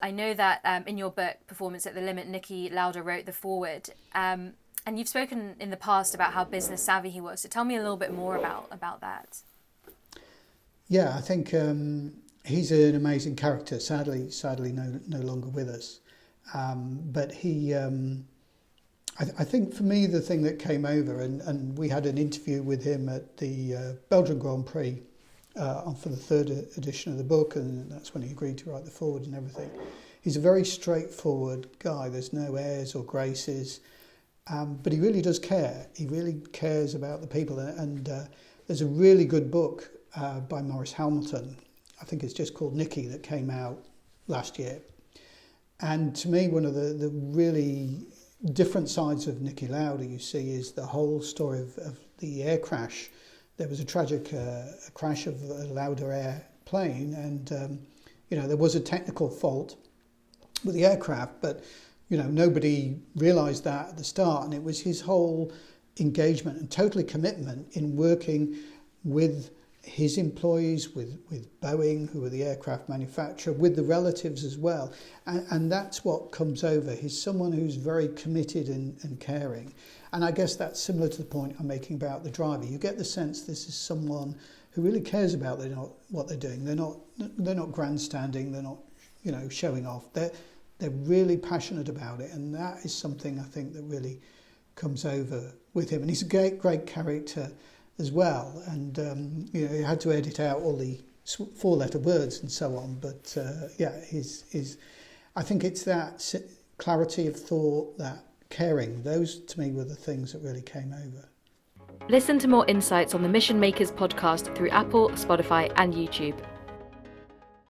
I know that in your book, Performance at the Limit, Niki Lauda wrote the foreword. And you've spoken in the past about how business savvy he was. So tell me a little bit more about that. Yeah, I think he's an amazing character. Sadly, no longer with us. But he, I think for me, the thing that came over, and we had an interview with him at the Belgian Grand Prix for the third edition of the book, and that's when he agreed to write the foreword and everything. He's a very straightforward guy. There's no airs or graces, but he really does care. He really cares about the people, and there's a really good book by Maurice Hamilton. I think it's just called Niki, that came out last year. And to me, one of the really different sides of Niki Lauda you see is the whole story of the air crash. There was a tragic crash of a Lauda airplane, and there was a technical fault with the aircraft, but nobody realised that at the start, and it was his whole engagement and totally commitment in working with his employees, with Boeing, who were the aircraft manufacturer, with the relatives as well. And that's what comes over. He's someone who's very committed and caring. And I guess that's similar to the point I'm making about the driver. You get the sense this is someone who really cares about what they're doing. They're not grandstanding, they're not showing off. They're really passionate about it, and that is something I think that really comes over with him. And he's a great character as well, and he had to edit out all the four-letter words and so on. But I think it's that clarity of thought, that caring. Those to me were the things that really came over. Listen to more insights on the Mission Makers podcast through Apple, Spotify, and YouTube.